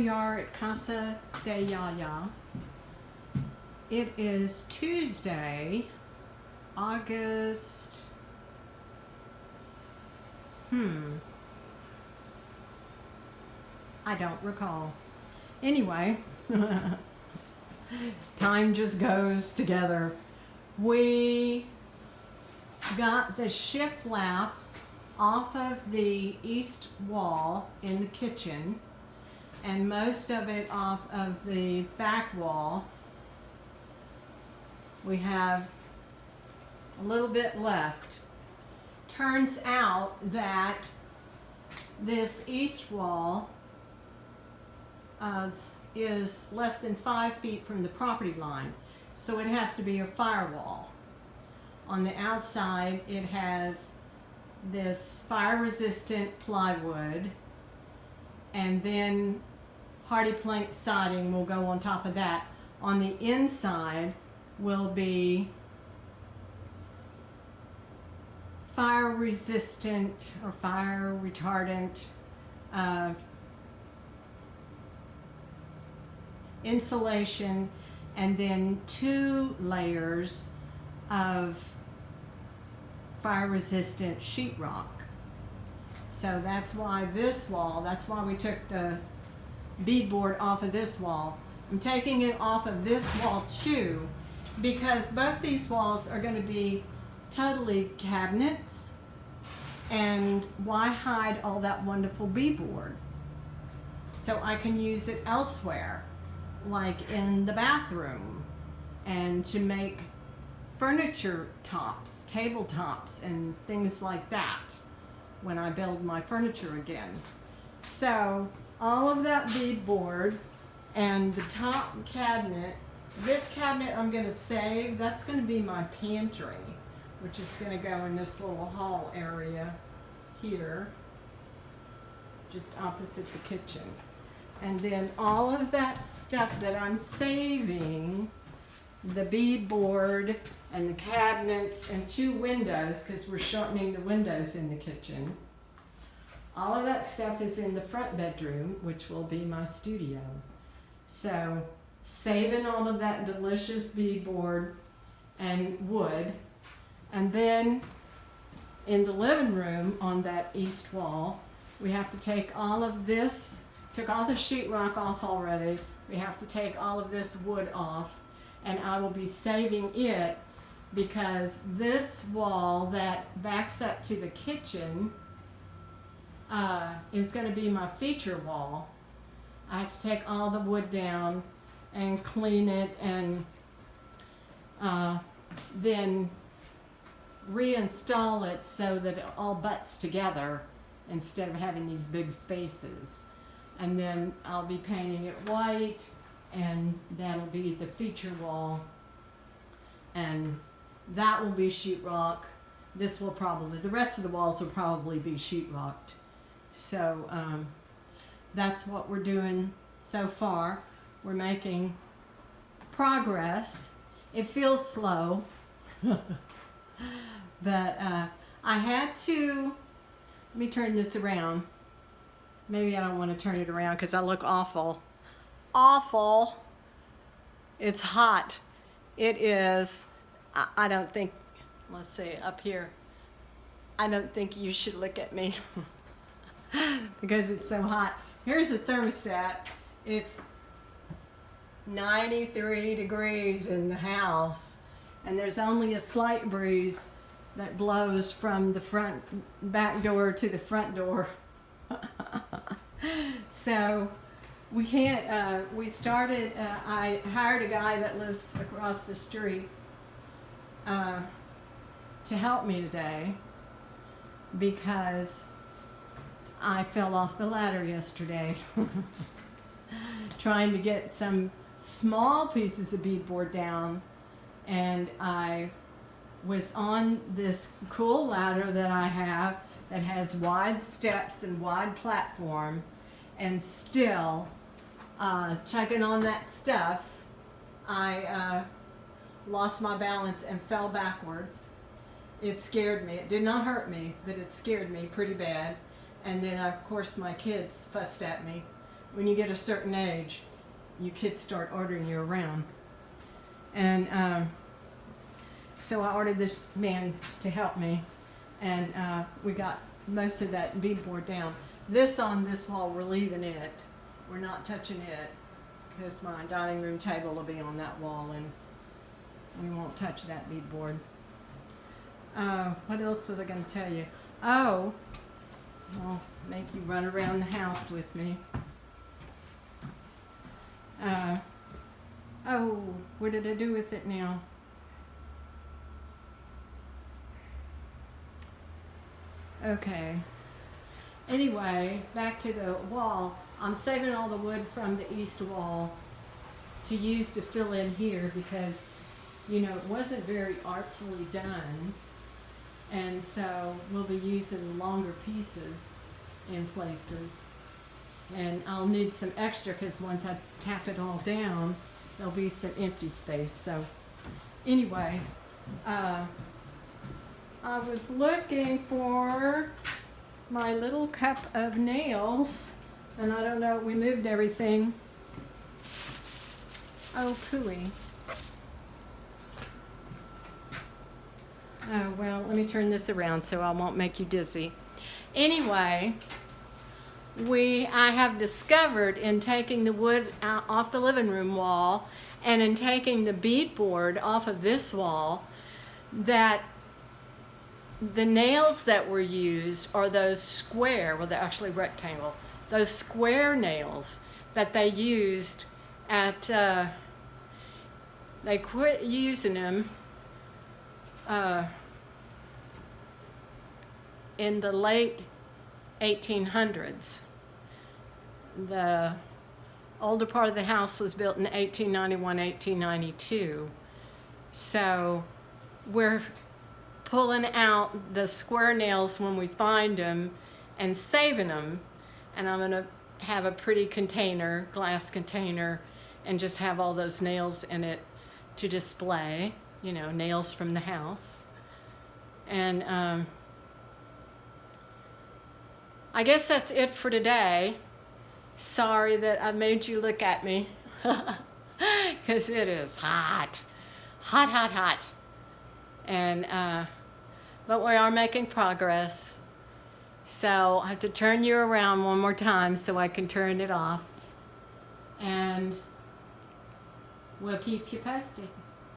we are at Casa de Yaya. It is Tuesday, August, I don't recall. Anyway, time just goes together. We got the shiplap off of the east wall in the kitchen and most of it off of the back wall. We have a little bit left. Turns out that this east wall is less than 5 feet from the property line, so it has to be a firewall. On the outside, it has this fire-resistant plywood, and then hardy plank siding will go on top of that. On the inside will be fire-resistant or fire-retardant insulation, and then 2 layers of fire-resistant sheetrock. So that's why this wall, that's why we took the beadboard off of this wall. I'm taking it off of this wall too, because both these walls are going to be totally cabinets, and why hide all that wonderful beadboard? So I can use it elsewhere, like in the bathroom, and to make furniture tops, tabletops, and things like that when I build my furniture again. So all of that beadboard and the top cabinet, this cabinet I'm going to save. That's going to be my pantry, which is going to go in this little hall area here, just opposite the kitchen. And then all of that stuff that I'm saving, the beadboard and the cabinets and 2 windows, because we're shortening the windows in the kitchen. All of that stuff is in the front bedroom, which will be my studio. So saving all of that delicious beadboard and wood. And then in the living room on that east wall, we have to take all of this, took all the sheetrock off already. We have to take all of this wood off, and I will be saving it because this wall that backs up to the kitchen is going to be my feature wall. I have to take all the wood down and clean it, and then reinstall it so that it all butts together instead of having these big spaces. And then I'll be painting it white, and that'll be the feature wall, and that will be sheetrock. This will probably, the rest of the walls will probably be sheetrocked. So that's what we're doing so far. We're making progress. It feels slow, but I had to, let me turn this around. Maybe I don't want to turn it around because I look awful. Awful. It's hot. It is, I don't think, let's see, up here. I don't think you should look at me because it's so hot. Here's the thermostat. It's 93 degrees in the house, and there's only a slight breeze that blows from the back door to the front door. So we can't, we started, I hired a guy that lives across the street to help me today because I fell off the ladder yesterday trying to get some small pieces of beadboard down, and I was on this cool ladder that I have that has wide steps and wide platform, and still checking on that stuff, I lost my balance and fell backwards. It scared me. It did not hurt me, but it scared me pretty bad. And then of course my kids fussed at me when you get a certain age, you kids start ordering you around. And so I ordered this man to help me, and we got most of that beadboard down. This on this wall, we're leaving it. We're not touching it because my dining room table will be on that wall, and we won't touch that beadboard. What else was I going to tell you? Oh, I'll make you run around the house with me. Oh, what did I do with it now? Okay. Anyway, back to the wall. I'm saving all the wood from the east wall to use to fill in here because, you know, it wasn't very artfully done. And so we'll be using longer pieces in places. And I'll need some extra because once I tap it all down, there'll be some empty space. So anyway, I was looking for my little cup of nails, and I don't know, we moved everything. Oh, pooey. Oh, well, let me turn this around so I won't make you dizzy. Anyway, I have discovered in taking the wood out off the living room wall and in taking the beadboard off of this wall that the nails that were used are those square, well, they're actually rectangle, those square nails that they used at, they quit using them in the late 1800s. The older part of the house was built in 1891, 1892. So we're pulling out the square nails when we find them and saving them. And I'm gonna have a pretty container, glass container, and just have all those nails in it to display, you know, nails from the house. And I guess that's it for today. Sorry that I made you look at me, because it is hot, hot, hot, hot. And but we are making progress. So I have to turn you around one more time so I can turn it off. And we'll keep you posted.